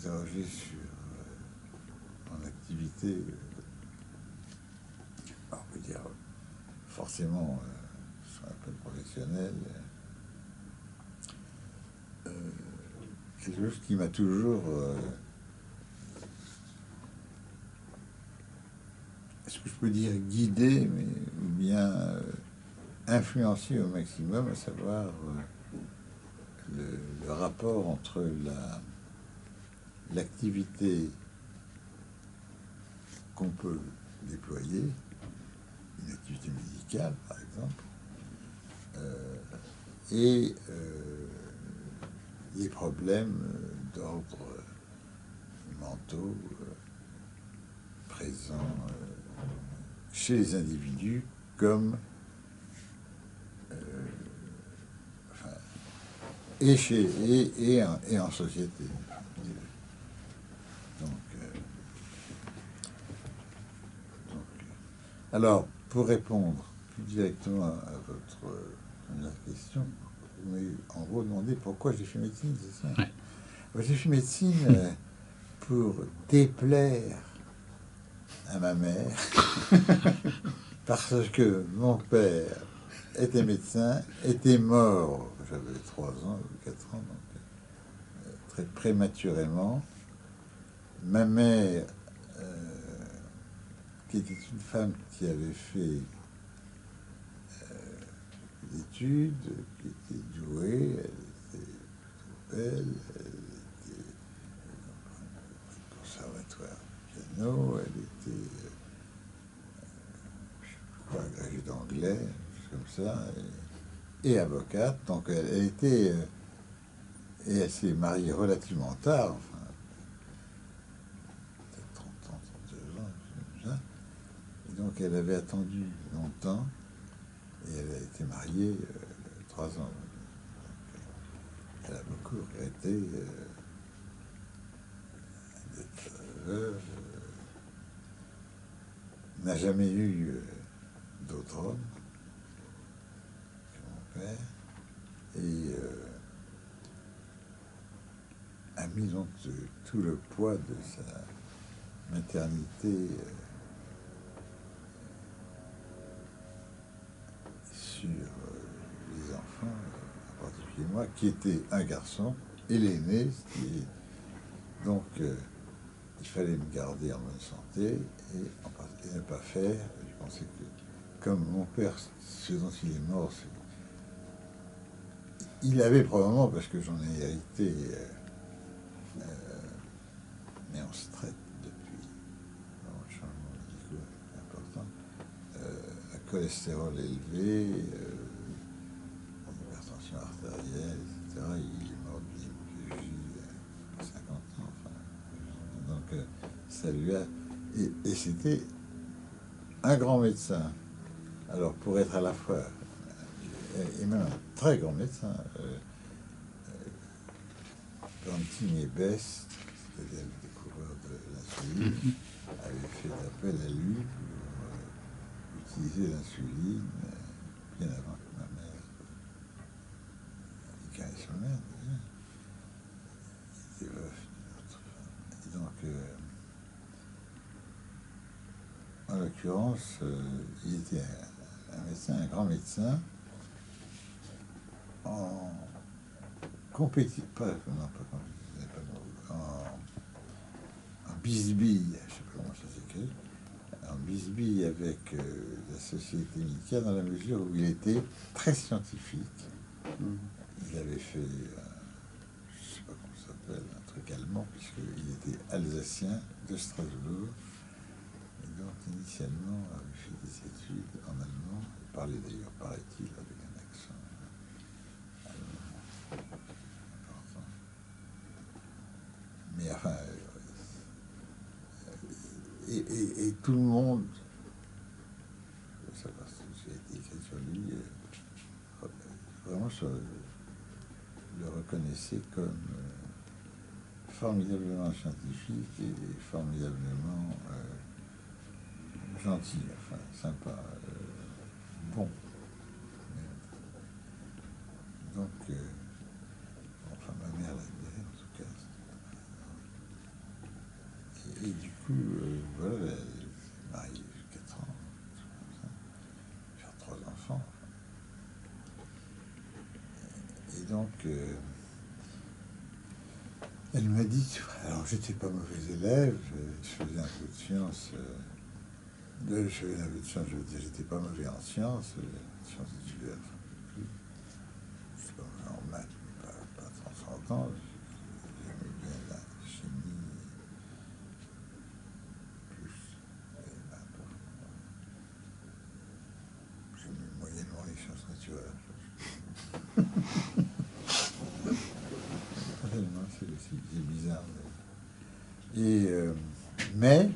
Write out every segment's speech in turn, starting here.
interroger sur mon activité, on peut dire forcément ce qu'on appelle professionnelle, quelque chose qui m'a toujours, est-ce que je peux dire guidé, mais, ou bien influencé au maximum, à savoir le rapport entre l'activité qu'on peut déployer, une activité médicale par exemple, et les problèmes d'ordre mentaux présents chez les individus comme enfin, et en société. Alors, pour répondre plus directement à votre première question, vous m'avez en gros demandé pourquoi j'ai fait médecine, c'est ça? Ouais. J'ai fait médecine pour déplaire à ma mère, parce que mon père était médecin, était mort, j'avais 3 ans ou 4 ans, donc très prématurément. Ma mère, qui était une femme qui avait fait des études, qui était douée, elle était belle, elle était au conservatoire piano, elle était agrégée d'anglais, comme ça, et avocate. Donc elle était, et elle s'est mariée relativement tard, enfin, peut-être 30 ans, 32 ans, comme ça. Et donc elle avait attendu longtemps, et elle a été mariée 3 ans. Donc, elle a beaucoup regretté d'être veuve, n'a jamais eu d'autre homme que mon père, et a mis donc tout le poids de sa maternité sur les enfants, en particulier moi, qui était un garçon, et l'aîné, donc il fallait me garder en bonne santé et ne pas faire. Je pensais que, comme mon père, ce dont il est mort, il avait probablement, parce que j'en ai hérité, mais on se traite depuis un changement médical important, un cholestérol élevé, une hypertension artérielle, etc. Il est mort d'une hémorragie à 50 ans. Enfin, donc ça lui a... Et c'était un grand médecin. Alors pour être à la fois, et même un très grand médecin, Plantin et Best, c'est-à-dire le découvreur de l'insuline, avait fait appel à lui pour utiliser l'insuline bien avant que ma mère déclare son mère, déjà. Il était veuf d'une autre femme. Et donc, en l'occurrence, il était un médecin, un grand médecin, en compétition, non, pas compétition, pas le mot, en bisbille, je ne sais pas comment ça s'écrit, en bisbille avec la société médicale, dans la mesure où il était très scientifique. Il avait fait, je ne sais pas comment ça s'appelle, un truc allemand, puisqu'il était alsacien de Strasbourg. Et donc, initialement, avait fait des études en allemand. Il parlait d'ailleurs, paraît-il, avec un accent allemand important. Mais enfin, et tout le monde, ça parce que j'ai été écrit sur lui, vraiment le reconnaissait comme formidablement scientifique et formidablement gentil, enfin sympa, bon. Donc, enfin ma mère l'aimait en tout cas. Et du coup, voilà, elle est mariée 4 ans, faire 3 enfants. Et donc, elle m'a dit, alors j'étais pas mauvais élève, je faisais un peu de sciences. Je faisais un peu de sciences, je veux dire, j'étais pas mauvais en sciences, sciences étudiales, j'étais pas mauvais en maths, mais pas transcendant. J'aimais bien la chimie, plus, et j'aimais moyennement les sciences naturelles. C'est bizarre. Mais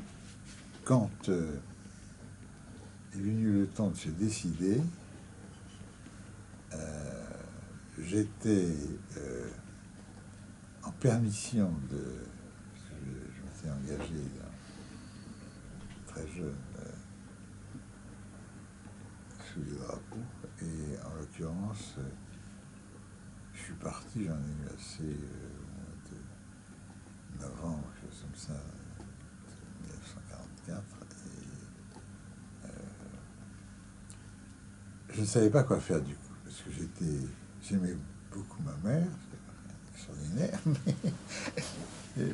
quand est venu le temps de se décider, j'étais en permission de... Je m'étais engagé très jeune sous les drapeaux, et en l'occurrence, je suis parti, j'en ai eu assez au mois de novembre, quelque chose comme ça, 1944, et je ne savais pas quoi faire du coup, parce que j'aimais beaucoup ma mère, c'est extraordinaire,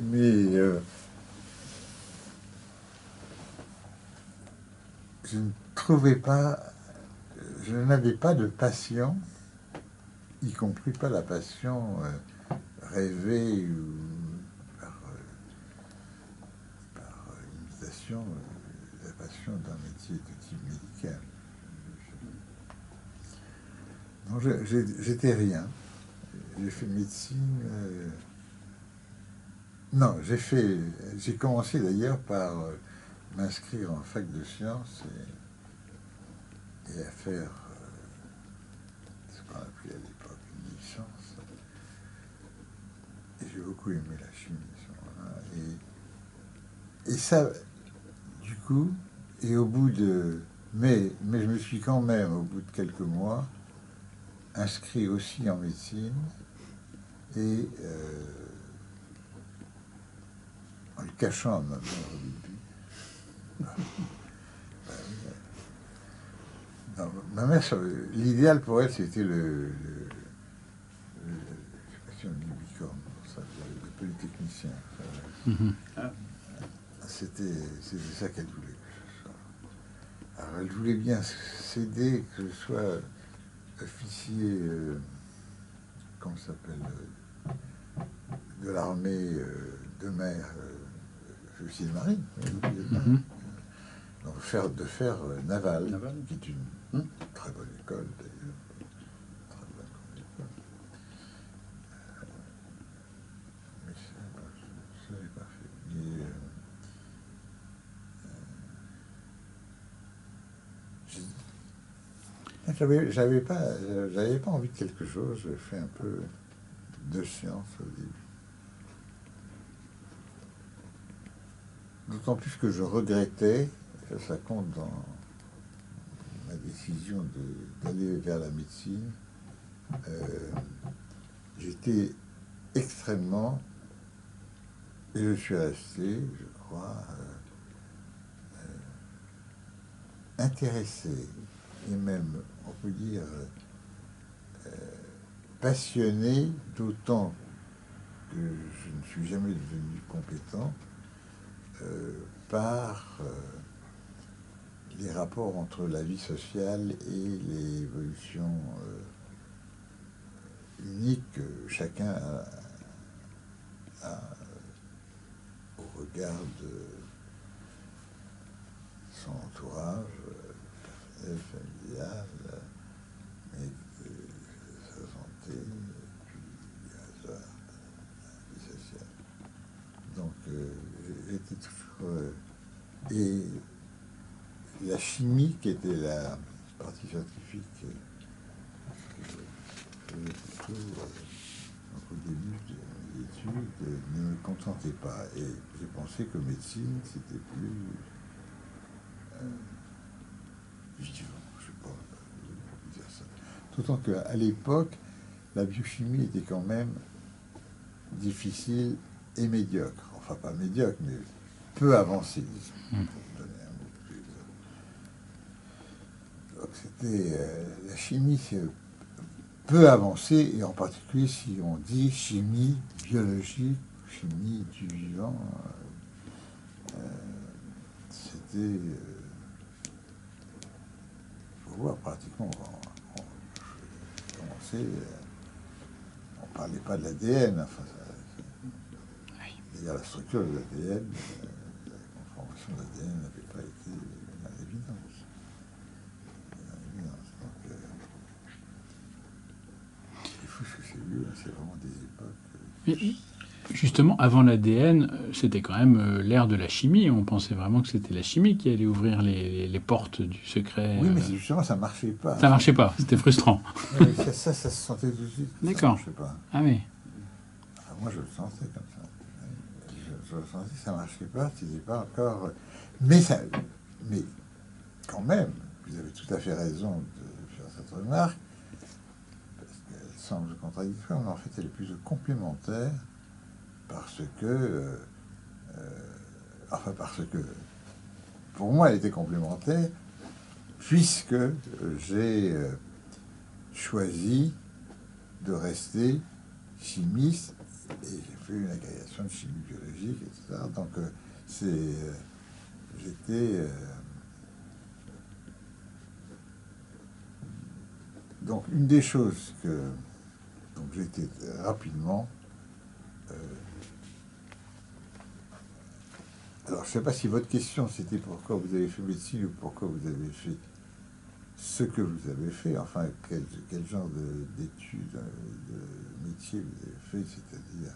mais je ne trouvais pas, je n'avais pas de passion, y compris pas la passion rêvée ou par imitation, la passion d'un métier de type médical. Donc j'étais rien. J'ai fait médecine. Non, j'ai commencé d'ailleurs par m'inscrire en fac de sciences et à faire ce qu'on appelait à l'époque une licence. Et j'ai beaucoup aimé la chimie à ce moment-là. Et ça, du coup, et au bout de... Mais je me suis quand même, au bout de quelques mois, inscrit aussi en médecine et en le cachant à ma mère au début. Non, ma mère, l'idéal pour elle, c'était je sais pas si on dit bicorne, ça, le polytechnicien. C'était ça qu'elle voulait que je sois. Alors elle voulait bien s'aider, que je sois officier, comment ça s'appelle, de l'armée de mer, officier de marine. Donc de faire naval, qui est une très bonne école d'ailleurs. Très bonne école. Mais ça, je n'ai pas fait. J'avais pas envie de quelque chose, j'ai fait un peu de science au début. D'autant plus que je regrettais, ça compte dans ma décision d'aller vers la médecine, j'étais extrêmement, et je suis resté, je crois, intéressé, et même, on peut dire, passionné, d'autant que je ne suis jamais devenu compétent, par les rapports entre la vie sociale et l'évolution unique que chacun a au regard de son entourage personnel, familial, mais de sa santé, et puis du hasard, la vie sociale. Donc j'étais toujours... et la chimie, qui était la partie scientifique, que je faisais plutôt au début de mes études, ne me contentait pas. Et j'ai pensé que médecine, c'était plus vivant, je ne sais pas dire ça. D'autant qu'à l'époque, la biochimie était quand même difficile et médiocre. Enfin, pas médiocre, mais peu avancé, disons, pour donner un mot plus exact. Donc c'était la chimie, c'est peu avancée, et en particulier si on dit chimie biologique, chimie du vivant, c'était, faut voir pratiquement, on commençait, on parlait pas de l'ADN, enfin, d'ailleurs la structure de l'ADN, la conformation de l'ADN n'avait pas été à l'évidence. Donc, c'est fou ce que c'est vu, c'est vraiment des époques. Mais justement, avant l'ADN, c'était quand même l'ère de la chimie. On pensait vraiment que c'était la chimie qui allait ouvrir les portes du secret. Oui, mais justement, ça marchait pas. Ça marchait pas, c'était frustrant. Ça se sentait tout de suite. D'accord. Ça marchait pas. Ah oui. Enfin, moi, je le sentais comme ça. Je le sentais que ça marchait pas, c'était pas encore. Mais quand même, vous avez tout à fait raison de faire cette remarque, parce qu'elle semble contradictoire, mais en fait, elle est plus complémentaire parce que. Parce que. Pour moi, elle était complémentaire, puisque j'ai choisi de rester chimiste et j'ai fait une agrégation de chimie biologique, etc. Donc, j'étais. Donc, une des choses que. Donc, j'étais rapidement. Alors, je ne sais pas si votre question c'était pourquoi vous avez fait médecine ou pourquoi vous avez fait ce que vous avez fait, enfin, quel genre d'études, de métier vous avez fait, c'est-à-dire,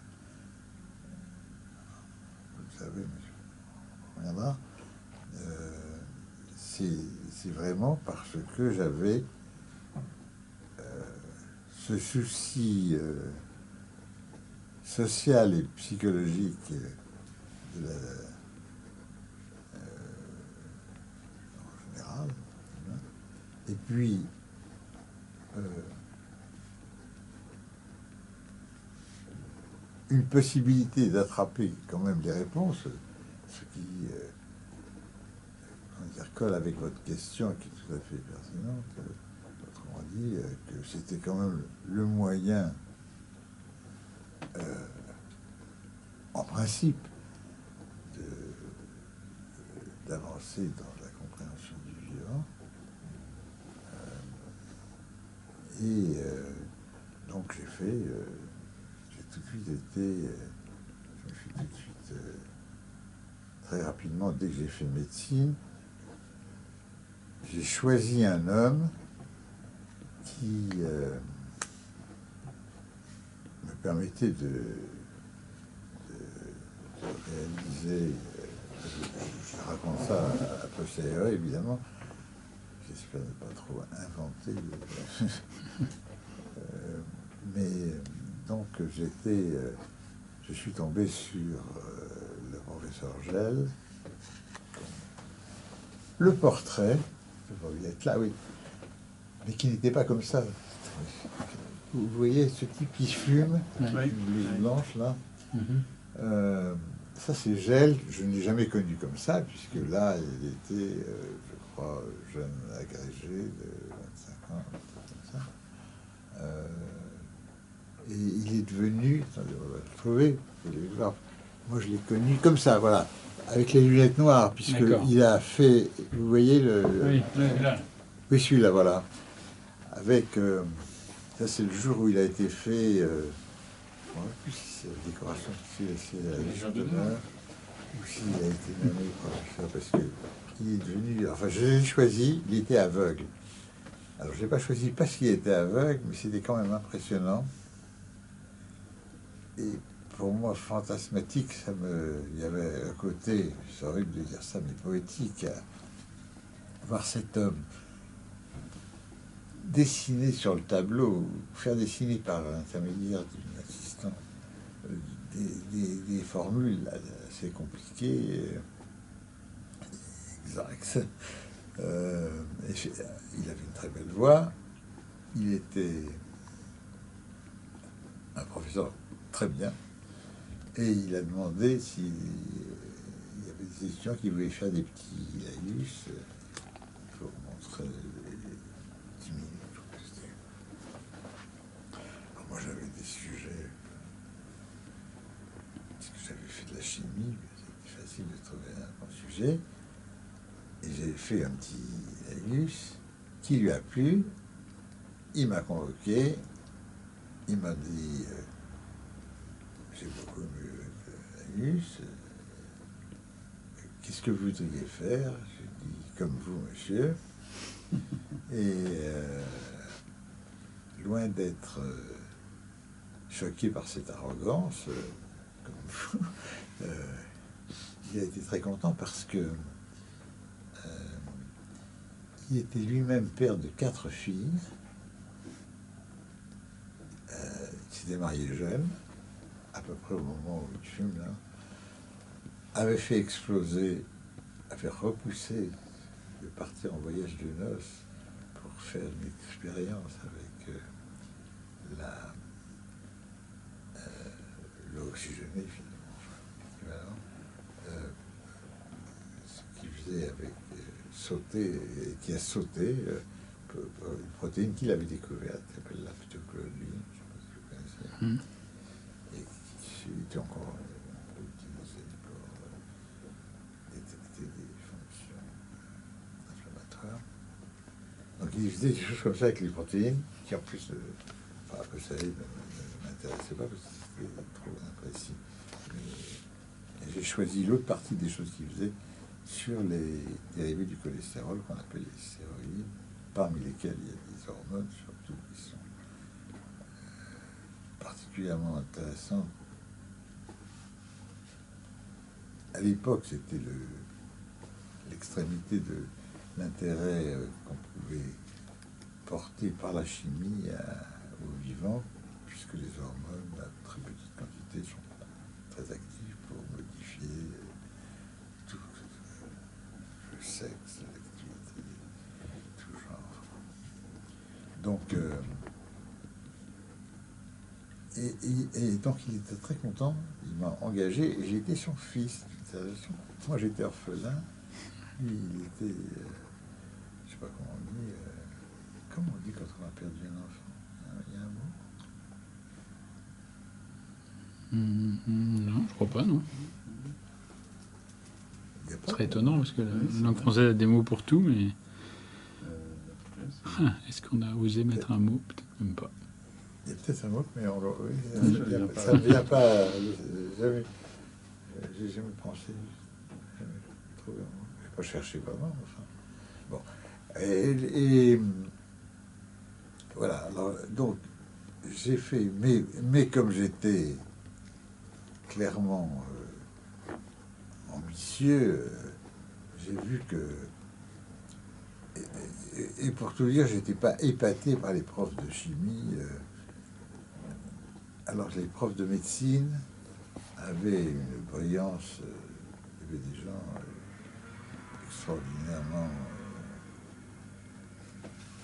vous le savez, mais on reviendra, c'est vraiment parce que j'avais ce souci social et psychologique de la, en général, et puis une possibilité d'attraper quand même les réponses, ce qui colle avec votre question qui est tout à fait pertinente. Autrement dit, que c'était quand même le moyen, en principe, d'avancer dans la compréhension du vivant. Donc j'ai tout de suite été, je me suis tout de suite, très rapidement, dès que j'ai fait médecine, j'ai choisi un homme qui me permettait de réaliser, je raconte ça à posteriori évidemment, j'espère ne pas trop inventer, mais donc je suis tombé sur le professeur Gell, le portrait, il être là, oui, mais qui n'était pas comme ça. Vous voyez ce type qui fume, une blouse blanche là. Ça c'est Gell, je ne l'ai jamais connu comme ça, puisque là il était, je crois, jeune agrégé de 25 ans, comme ça. Et il est devenu, attendez, on va le trouver, vous allez voir. Moi je l'ai connu comme ça, voilà, avec les lunettes noires, puisqu'il a fait, vous voyez Oui, là. Oui, celui-là, voilà. Avec, ça c'est le jour où il a été fait, je ne sais plus si c'est la décoration, si c'est la Légion d'honneur, ou s'il a été nommé professeur, parce qu'il est devenu, enfin je l'ai choisi, il était aveugle. Alors je ne l'ai pas choisi parce qu'il était aveugle, mais c'était quand même impressionnant. Et pour moi, fantasmatique, il y avait un côté, c'est horrible de dire ça, mais poétique, à voir cet homme dessiner sur le tableau, faire dessiner par l'intermédiaire d'une assistante des formules assez compliquées, exactes. Il avait une très belle voix, il était un professeur très bien, et il a demandé s'il y avait des des étudiants qui voulaient faire des petits laïus pour montrer les 10 minutes. Alors moi, j'avais des sujets, parce que j'avais fait de la chimie, c'était facile de trouver un bon sujet. Et j'ai fait un petit laïus qui lui a plu. Il m'a convoqué. Il m'a dit j'ai beaucoup aimé le laïus. Qu'est-ce que vous voudriez faire? J'ai dit comme vous, monsieur. Et loin d'être choqué par cette arrogance, comme vous, il a été très content parce que il était lui-même père de 4 filles. Il s'était marié jeune, à peu près au moment où tu filmes là, avait fait exploser, avait repoussé de partir en voyage de noces pour faire une expérience avec l'eau oxygénée, finalement, ce qu'il faisait avec sauter, et qui a sauté une protéine qu'il avait découverte, qui s'appelle la phytochlorine, je ne sais pas si vous connaissez, et qui était encore utilisée pour détecter des fonctions inflammatoires. Donc il faisait des choses comme ça avec les protéines, qui en plus, après ça ne m'intéressait pas parce que c'était trop imprécis. Et j'ai choisi l'autre partie des choses qu'il faisait sur les dérivés du cholestérol qu'on appelle les stéroïdes, parmi lesquels il y a des hormones surtout qui sont particulièrement intéressantes. À l'époque, c'était l'extrémité de l'intérêt qu'on pouvait porter par la chimie aux vivants, puisque les hormones, à très petite quantité, sont très actives pour modifier tout le sexe, l'activité, tout genre. Donc, et donc il était très content, il m'a engagé, et j'étais son fils. Moi j'étais orphelin, lui il était, je sais pas comment on dit quand on a perdu un enfant, il y a un mot? Non, je crois pas, non. Il y a pas Ce serait de- étonnant parce que la langue française a des mots pour tout, mais est-ce qu'on a osé mettre un mot? Peut-être même pas. Il y a peut-être un mot, mais oui, ça ne vient pas. J'ai jamais pensé, jamais trouvé un mot. Je n'ai pas cherché vraiment. Enfin. Bon. Et voilà. Alors, donc, j'ai fait, mais comme j'étais clairement ambitieux, j'ai vu que. Et pour tout dire, j'étais pas épaté par les profs de chimie. Alors les profs de médecine avaient une brillance, il y avait des gens extraordinairement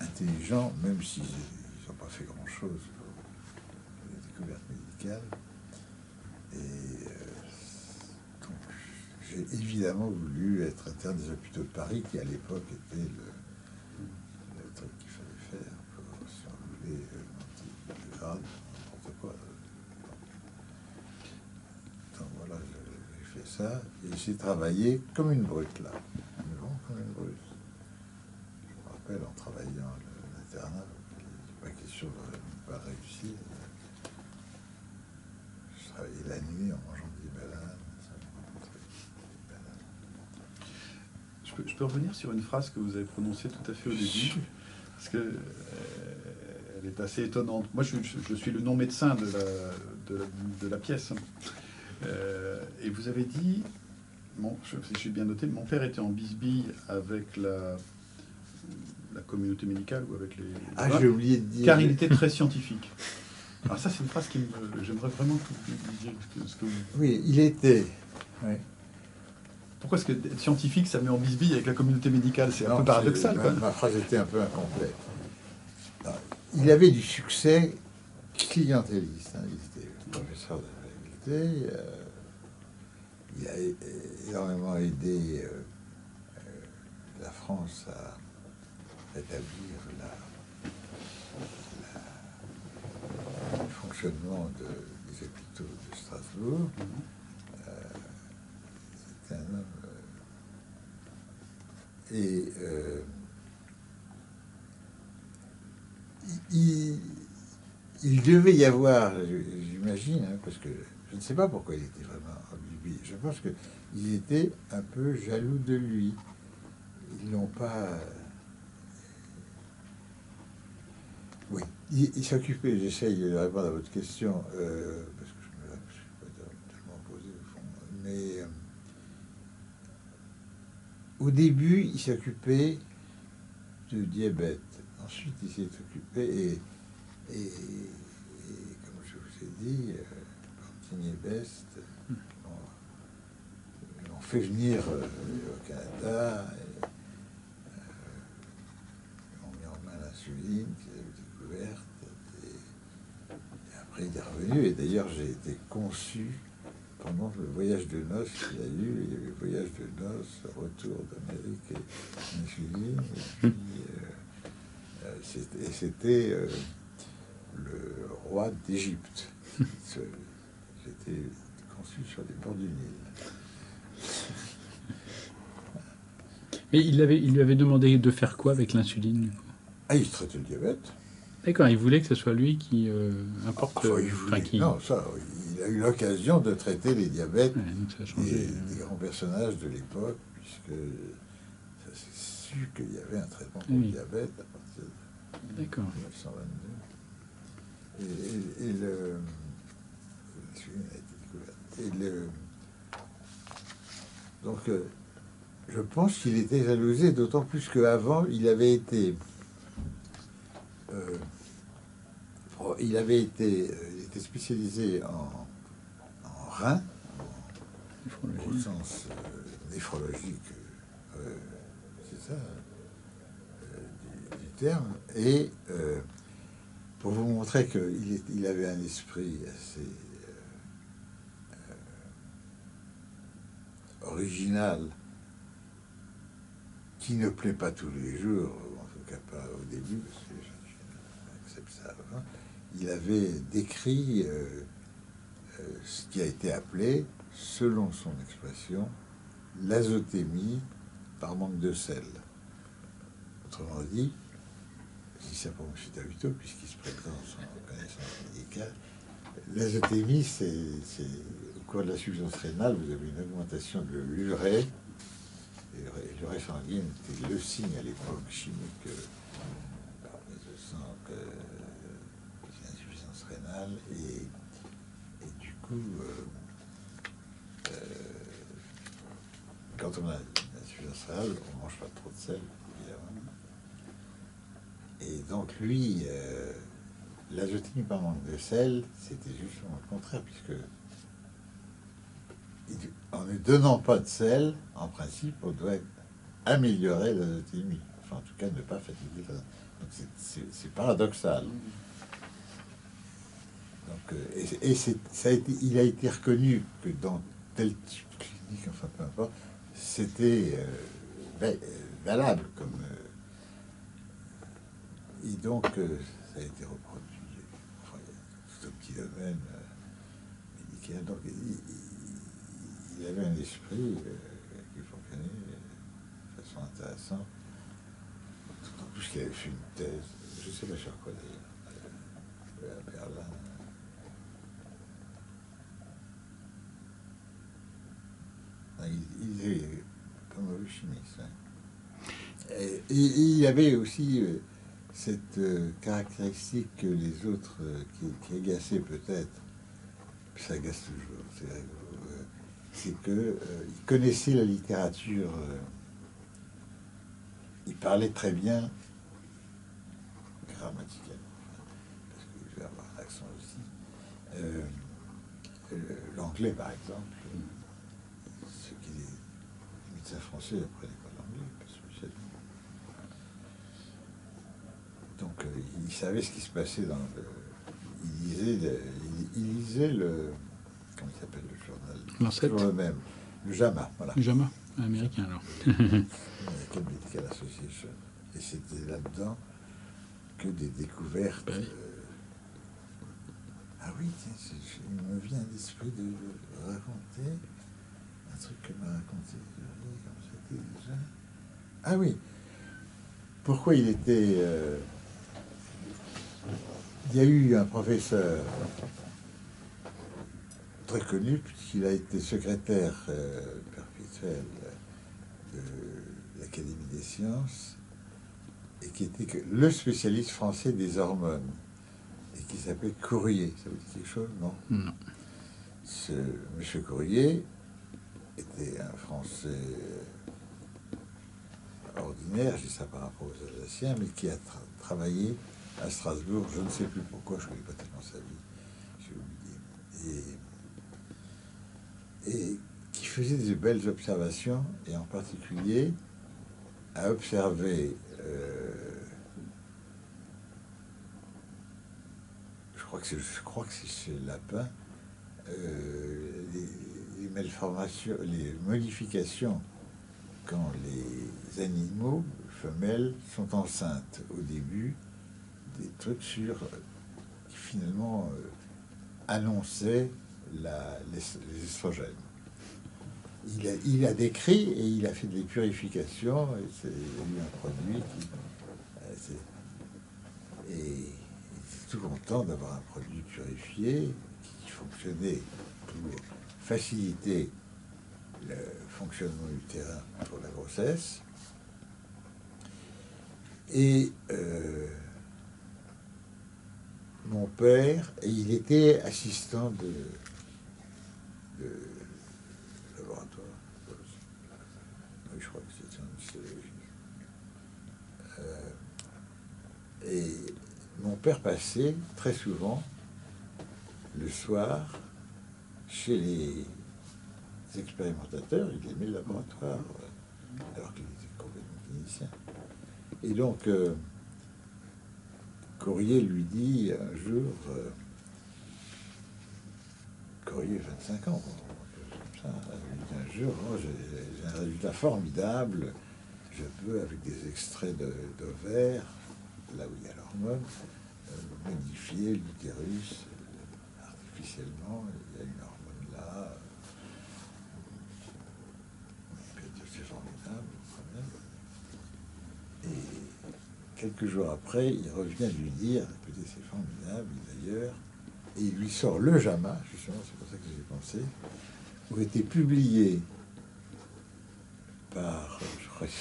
intelligents, même s'ils n'ont pas fait grand-chose pour les découvertes médicales. Et donc j'ai évidemment voulu être interne des hôpitaux de Paris, qui à l'époque était le truc qu'il fallait faire pour, si on voulait, monter de grade, n'importe quoi. Donc voilà, j'ai fait ça, et j'ai travaillé comme une brute là, comme une brute. Je me rappelle en travaillant à l'internat, il n'est pas question de ne pas réussir. Je travaillais la nuit en mangeant des bananes. Je peux revenir sur une phrase que vous avez prononcée tout à fait au début, parce que elle est assez étonnante. Moi, je suis le non-médecin de la pièce. Et vous avez dit, si j'ai bien noté, mon père était en bisbille avec la communauté médicale ou avec les... Ah, j'ai oublié de dire... Car il était très scientifique. Alors ça, c'est une phrase j'aimerais vraiment que vous disiez ce que vous... Oui, il était... Oui. Pourquoi est-ce que être scientifique, ça met en bisbille avec la communauté médicale? C'est un peu paradoxal, quoi. Ma phrase était un peu incomplète. Non, il avait du succès clientéliste. Hein. Il était professeur de la faculté. il a énormément aidé la France à rétablir le fonctionnement des hôpitaux de Strasbourg. C'était un homme... il devait y avoir, j'imagine, hein, parce que je ne sais pas pourquoi il était vraiment ennuyé. Je pense qu'ils étaient un peu jaloux de lui. Ils l'ont pas... Oui, il s'occupait, j'essaye de répondre à votre question, parce que je ne me la suis pas tellement posée au fond. Mais au début, il s'occupait de diabète. Ensuite, il s'est occupé, et comme je vous ai dit, Pantini et Best l'ont fait venir au Canada, ils ont mis en main l'insuline qu'ils avaient découverte, et après il est revenu, et d'ailleurs j'ai été conçu pendant le voyage de noces qu'il a eu. Il y a eu le voyage de noces, retour d'Amérique et insuline, et puis c'était le roi d'Égypte. J'étais conçu sur les bords du Nil. Mais il lui avait demandé de faire quoi avec l'insuline, du coup? Ah, il traitait le diabète. D'accord, il voulait que ce soit lui qui importe... Enfin, non, ça, il a eu l'occasion de traiter les diabètes donc ça a changé, des grands personnages de l'époque, puisque ça s'est su qu'il y avait un traitement pour le diabète à partir de 1922. Et l'insuline a été découverte. Donc, je pense qu'il était jalousé, d'autant plus qu'avant, il avait été... il était spécialisé en rein, au sens néphrologique, c'est ça, du terme, et pour vous montrer qu'il avait un esprit assez original, qui ne plaît pas tous les jours, en tout cas pas au début, parce que j'accepte ça avant. Il avait décrit ce qui a été appelé, selon son expression, l'azotémie par manque de sel. Autrement dit, je dis ça pour M. Tavuto, puisqu'il se prétend son connaissance médicale, l'azotémie, c'est au cours de la suffisance rénale, vous avez une augmentation de l'urée. L'urée sanguine était le signe à l'époque chimique par prise de sang que c'est une insuffisance rénale, et du coup, quand on a une insuffisance rénale, on ne mange pas trop de sel, évidemment. Et donc lui, l'azotémie par manque de sel, c'était justement le contraire, puisque en ne donnant pas de sel, en principe, on doit améliorer l'azotémie. Enfin, en tout cas, ne pas fatiguer la... Donc, c'est paradoxal. Donc, il a été reconnu que dans tel type clinique, enfin, peu importe, c'était valable comme... et donc, ça a été reproduit. Enfin, il y a tout un petit domaine médical. Donc, il avait un esprit qui fonctionnait de façon intéressante. En plus qu'il avait fait une thèse, je ne sais pas sur quoi d'ailleurs, à Berlin. Il est comme un chimiste. Hein. Et il y avait aussi cette caractéristique que les autres, qui agaçaient peut-être, ça agace toujours, c'est rigolo, c'est qu'il connaissait la littérature, il parlait très bien grammaticalement, parce que je vais avoir l'accent aussi. L'anglais, par exemple, ceux qui les médecins français n'apprenaient pas l'anglais, pas spécialement. Donc il savait ce qui se passait dans le... Il lisait le... Comment il s'appelle le journal? Lancet. Toujours le même. Le JAMA, voilà. Le JAMA, américain alors. American Medical Association. Et c'était là-dedans que des découvertes. Oui. Ah oui, tiens, il me vient à l'esprit de raconter un truc que m'a raconté comme c'était déjà. Ah oui, pourquoi il était. Il y a eu un professeur très connu, puisqu'il a été secrétaire perpétuel de l'Académie des sciences, et qui était le spécialiste français des hormones, et qui s'appelait Courrier. Ça vous dit quelque chose, non? Non. Ce monsieur Courrier était un Français ordinaire, je dis ça par rapport aux Alsaciens, mais qui a travaillé à Strasbourg, je ne sais plus pourquoi, je ne connais pas tellement sa vie, j'ai oublié. Et qui faisait de belles observations, et en particulier a observé, je crois que c'est chez le lapin, les malformations, les modifications quand les animaux femelles sont enceintes au début, des trucs qui finalement annonçaient les estrogènes. Il a décrit et il a fait des purifications, et il y a eu un produit et il était tout content d'avoir un produit purifié qui fonctionnait pour faciliter le fonctionnement utérin pour la grossesse. Et mon père, et il était assistant de laboratoire. Oui, je crois que c'était en histologie. Et mon père passait très souvent le soir chez les expérimentateurs. Il aimait le laboratoire, alors qu'il était complètement clinicien. Et donc, Courrier lui dit un jour, Courrier, 25 ans, comme ça, lui dit un jour, oh, j'ai un résultat formidable, je peux, avec des extraits d'ovaires, là où il y a l'hormone, modifier l'utérus artificiellement, il y a une hormone là, c'est formidable, quand même. Et quelques jours après, il revient lui dire, écoutez, c'est formidable, d'ailleurs, et il lui sort le JAMA, justement, c'est pour ça que j'ai pensé, où était publié par, je crois que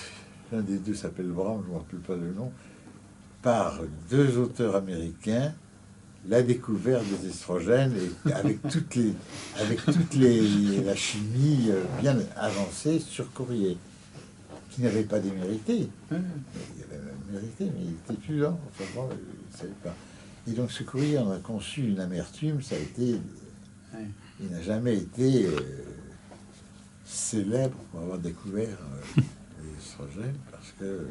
l'un des deux s'appelle Brown, je ne me rappelle pas le nom, par deux auteurs américains, la découverte des estrogènes, et avec la chimie bien avancée sur Courrier, qui n'avait pas démérité. Il avait même mérité, mais il était plus lent. Enfin bon, il ne savait pas. Et donc ce Courrier en a conçu une amertume, ça a été... Il n'a jamais été célèbre pour avoir découvert les estrogènes, parce qu'il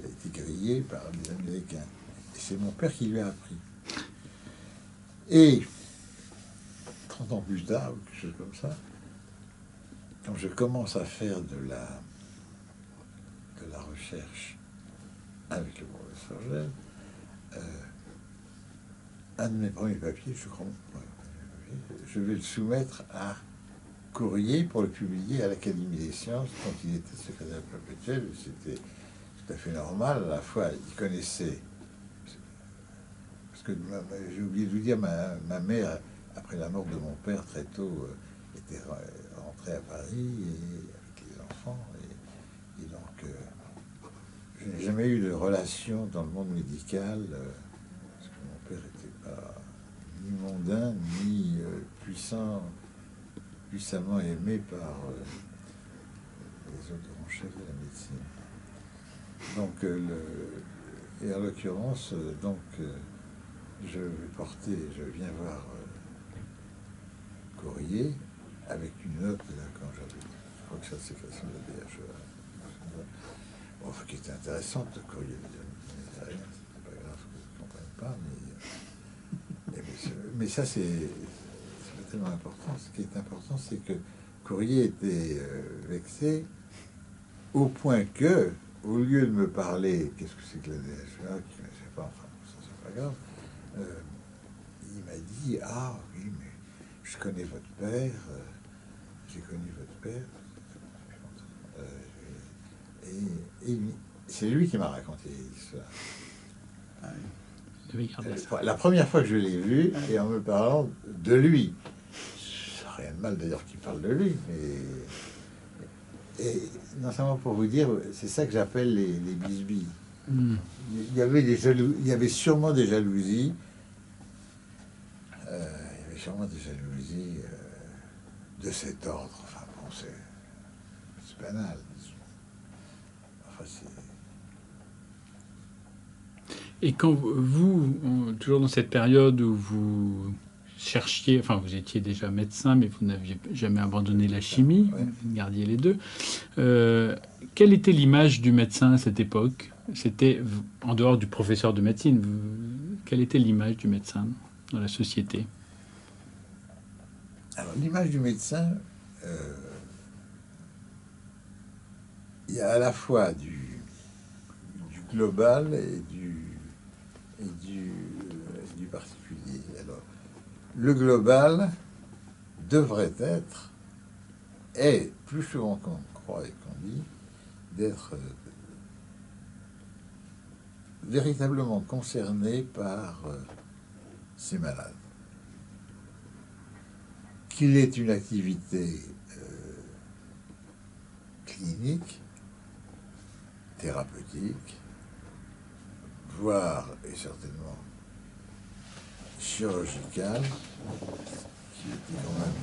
a été grillé par les Américains. Et c'est mon père qui lui a appris. Et 30 ans plus tard, ou quelque chose comme ça, quand je commence à faire de la recherche avec le professeur Gel, un de mes premiers papiers, je crois, je vais le soumettre à Courrier pour le publier à l'Académie des sciences quand il était secrétaire perpétuel. C'était tout à fait normal. À la fois, il connaissait, parce que j'ai oublié de vous dire, ma mère, après la mort de mon père très tôt, était rentrée à Paris avec les enfants. Et donc, je n'ai jamais eu de relation dans le monde médical, parce que mon père n'était pas ni mondain, ni puissamment aimé par les autres grands chefs de la médecine. Donc, et en l'occurrence, je viens voir Courrier avec une note, là, quand j'avais, je crois que c'est la sécrétion de la BHE, bon, qui était intéressante, Courrier, c'est pas grave que je ne comprenne pas, mais ça, c'est pas tellement important. Ce qui est important, c'est que courrier était vexé, au point que, au lieu de me parler, qu'est-ce que c'est que la DHEA, qu'il ne connaissait pas, enfin, ça c'est pas grave, il m'a dit, ah oui, mais je connais votre père, j'ai connu votre père, et c'est lui qui m'a raconté l'histoire. La première fois que je l'ai vu, et en me parlant de lui, ça n'a rien de mal d'ailleurs qu'il parle de lui, mais... Et non seulement pour vous dire, c'est ça que j'appelle les bisbilles. Il y avait sûrement des jalousies. Il y avait sûrement des jalousies de cet ordre. Enfin bon, c'est banal. Enfin, Et quand vous, toujours dans cette période où vous cherchiez, enfin vous étiez déjà médecin, mais vous n'aviez jamais abandonné la chimie, ouais. vous gardiez les deux, quelle était l'image du médecin à cette époque? C'était, en dehors du professeur de médecine, quelle était l'image du médecin dans la société? Alors l'image du médecin, il y a à la fois du global et du particulier. Alors, le global devrait être, et plus souvent qu'on croit et qu'on dit, d'être véritablement concerné par ces malades. Qu'il ait une activité clinique, thérapeutique, voire et certainement chirurgicale, qui était quand même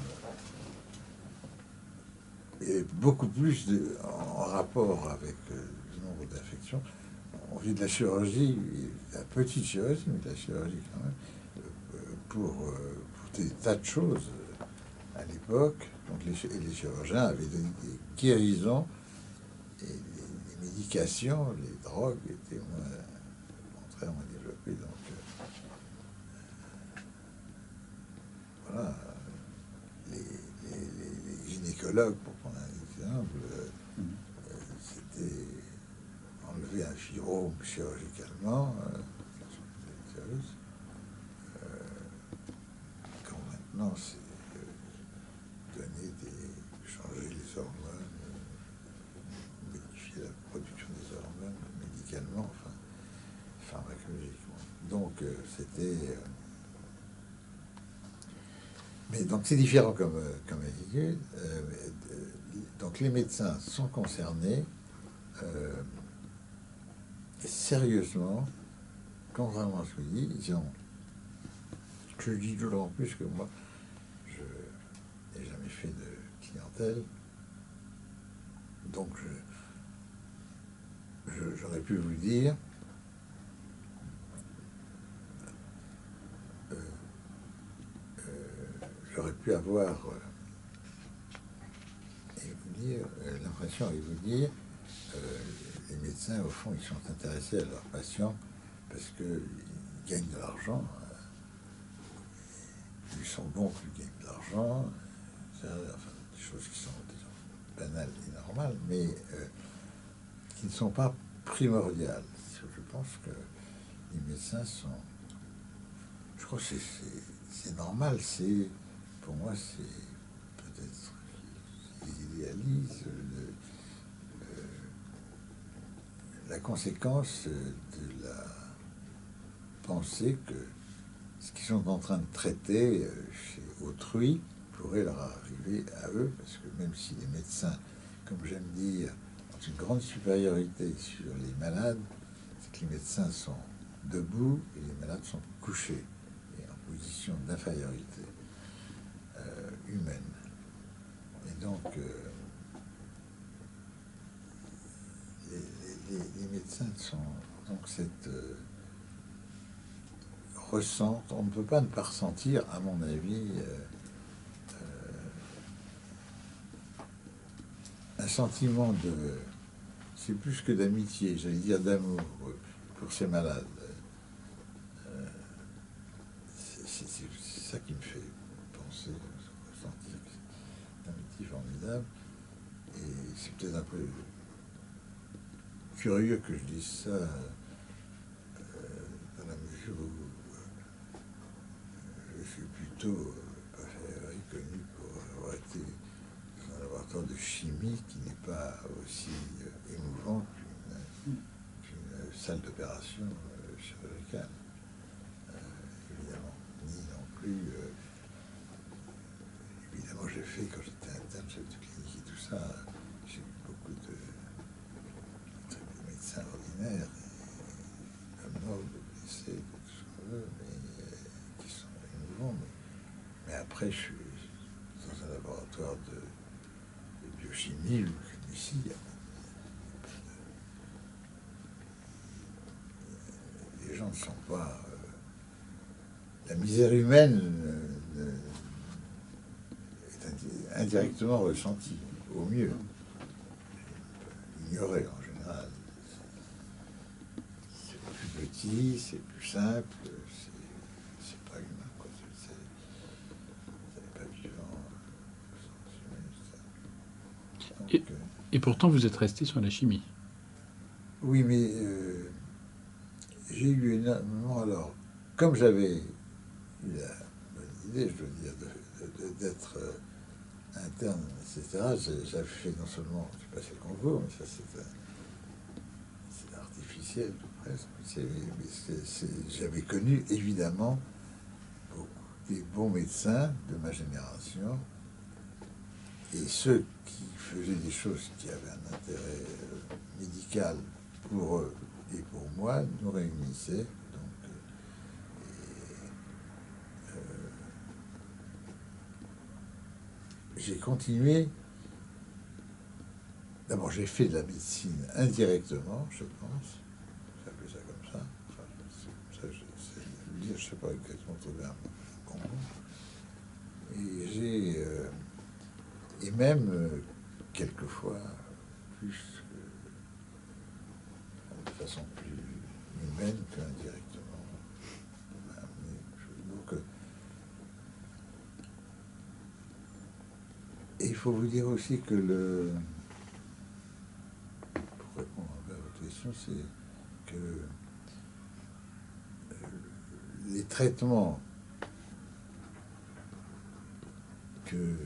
et beaucoup plus en rapport avec le nombre d'infections. On vit de la chirurgie, la petite chirurgie, mais de la chirurgie quand même, pour des tas de choses à l'époque. Donc les chirurgiens avaient donné des guérisons et les médications, les drogues étaient très moins développées. Donc voilà, les gynécologues, pour prendre un exemple, c'était enlever un fibrome chirurgicalement, quand maintenant c'est changer les hormones, modifier la production des hormones médicalement, enfin, pharmacologiquement. Donc c'était... mais donc c'est différent comme attitude. Donc les médecins sont concernés sérieusement, contrairement à ce que je dis, je dis toujours en plus que moi, je n'ai jamais fait de clientèle, donc j'aurais pu vous dire j'aurais pu avoir l'impression et vous dire les médecins, au fond, ils sont intéressés à leurs patients parce qu'ils gagnent de l'argent. Ils sont bons qu'ils gagnent de l'argent. Enfin, des choses qui sont banales et normales, mais qui ne sont pas primordiales. Je pense que les médecins sont... Je crois que c'est normal, pour moi, c'est peut-être qu'ils idéalisent la conséquence de la pensée que ce qu'ils sont en train de traiter chez autrui pourrait leur arriver à eux, parce que même si les médecins, comme j'aime dire, ont une grande supériorité sur les malades, c'est que les médecins sont debout et les malades sont couchés et en position d'infériorité humaine. Et donc, les médecins sont donc ressentent, on ne peut pas ne pas ressentir, à mon avis, un sentiment c'est plus que d'amitié, j'allais dire d'amour pour ces malades. C'est ça qui me fait penser, ressentir que c'est une amitié formidable. formidable. Et c'est peut-être un peu curieux que je dise ça, dans la mesure où je suis plutôt reconnu pour avoir été dans un laboratoire de chimie qui n'est pas aussi émouvant qu'une salle d'opération chirurgicale, évidemment. Ni non plus, évidemment, j'ai fait, quand j'étais interne, chef de clinique et tout ça, j'ai eu beaucoup de médecins ordinaires, comme morts, de blessés, de tout ce qu'on veut, mais qui sont émouvants. Mais après, je suis dans un laboratoire de biochimie, ou ici, les gens ne sont pas... la misère humaine est indirectement ressentie, au mieux. Ignorée en général. C'est plus petit, c'est plus simple, c'est pas humain, quoi. C'est pas vivant. Donc, Et pourtant, vous êtes resté sur la chimie. oui, mais j'ai eu énormément, alors, comme j'avais eu la bonne idée, je dois dire, d'être interne, etc., j'avais fait non seulement, je ne sais pas si c'est le concours, mais ça c'est artificiel, presque, j'avais connu évidemment beaucoup des bons médecins de ma génération, et ceux qui faisaient des choses qui avaient un intérêt médical pour eux et pour moi nous réunissaient. Donc, j'ai continué. D'abord, j'ai fait de la médecine indirectement, je pense. J'appelle ça comme ça. Enfin, ça je sais le dire, je ne sais pas exactement trouver un bon mot. Et j'ai... et même, quelquefois, plus de façon plus humaine qu'indirectement. Donc, et il faut vous dire aussi que pour répondre à votre question, c'est que les traitements que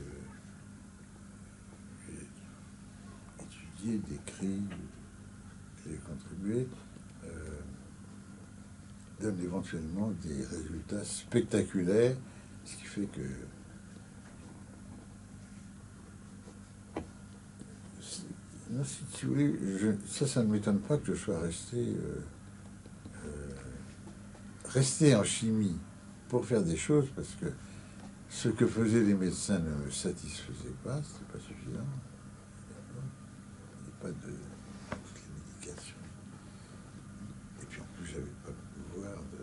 j'ai étudiés, décrits, que j'ai contribué, donnent éventuellement des résultats spectaculaires, ce qui fait que non, si tu voulais, ça ne m'étonne pas que je sois resté en chimie pour faire des choses, parce que ce que faisaient les médecins ne me satisfaisait pas, c'était pas suffisant. Il n'y a pas de toutes les médications. Et puis en plus, j'avais pas le pouvoir de...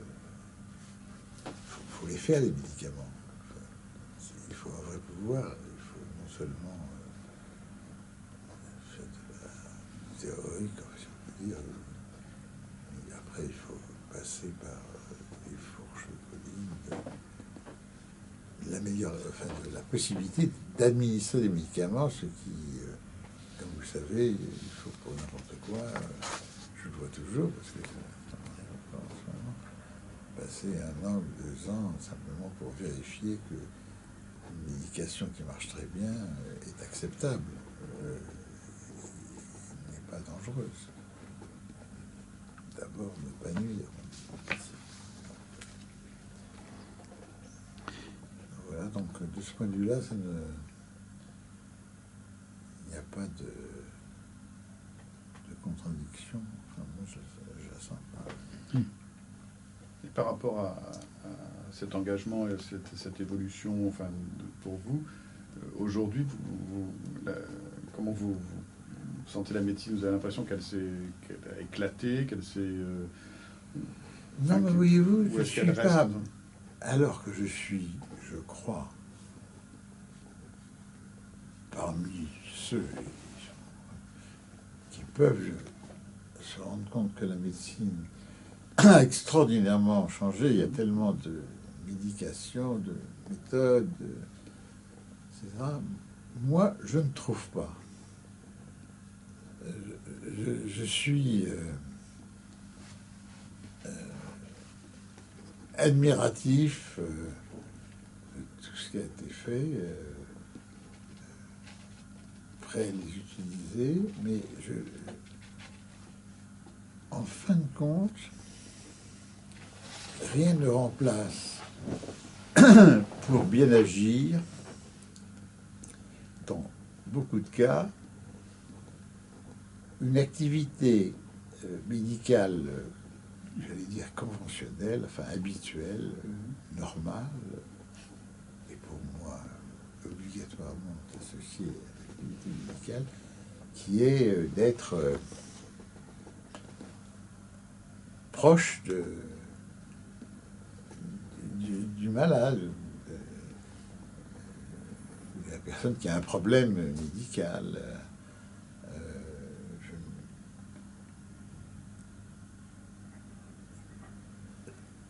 faut les faire, les médicaments. Il faut un vrai pouvoir. Il faut non seulement faire de la théorique, si on peut dire, mais après, il faut passer par les fourches collines, de la possibilité d'administrer des médicaments, ce qui, comme vous savez, il faut pour n'importe quoi, je le vois toujours, parce que en ce moment, passer 1 an ou 2 ans simplement pour vérifier que une médication qui marche très bien est acceptable, n'est pas dangereuse. D'abord, ne pas nuire. Voilà, donc de ce point de vue-là, il n'y a pas de contradiction. Enfin, moi, je la sens pas. Et par rapport à cet engagement et cette évolution, enfin, pour vous, aujourd'hui, comment vous sentez la médecine? Vous avez l'impression qu'elle a éclaté, qu'elle s'est... non, mais voyez-vous, je ne suis reste, pas... Alors que je suis, je crois, parmi ceux qui peuvent se rendre compte que la médecine a extraordinairement changé. Il y a tellement de médications, de méthodes, etc. Moi, je ne trouve pas. Je suis admiratif de tout ce qui a été fait, prêt à les utiliser, mais en fin de compte, rien ne remplace, pour bien agir, dans beaucoup de cas, une activité médicale, j'allais dire conventionnelle, enfin habituelle, normale, et pour moi obligatoirement associée à l'activité médicale, qui est d'être proche du malade, de la personne qui a un problème médical.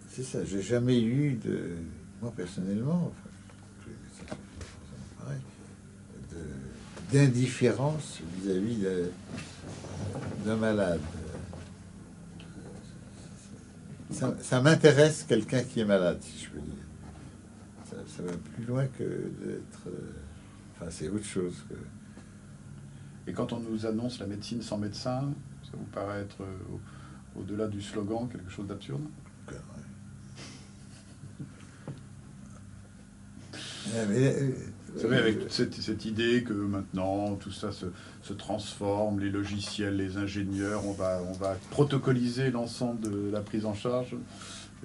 C'est ça, j'ai jamais eu moi personnellement, enfin, pareil, d'indifférence vis-à-vis d'un malade. Ça m'intéresse quelqu'un qui est malade, si je peux dire. Ça va plus loin que d'être... enfin, c'est autre chose que... Et quand on nous annonce la médecine sans médecin, ça vous paraît être au-delà du slogan quelque chose d'absurde? Vous savez, avec toute cette idée que maintenant tout ça se transforme, les logiciels, les ingénieurs, on va protocoliser l'ensemble de la prise en charge,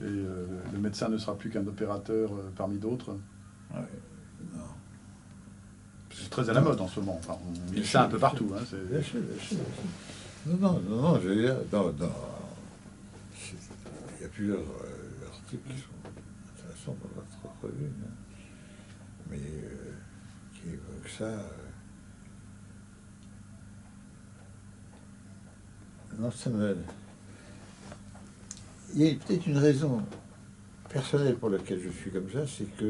et le médecin ne sera plus qu'un opérateur parmi d'autres. Ouais, non. C'est très à la mode en ce moment. Enfin, on met ça un peu partout. Hein, bien sûr. Non, je veux dire, non. Il y a plusieurs articles qui sont intéressants dans votre revue, hein, mais qui évoquent ça. Non, ça me... Il y a peut-être une raison personnelle pour laquelle je suis comme ça, c'est que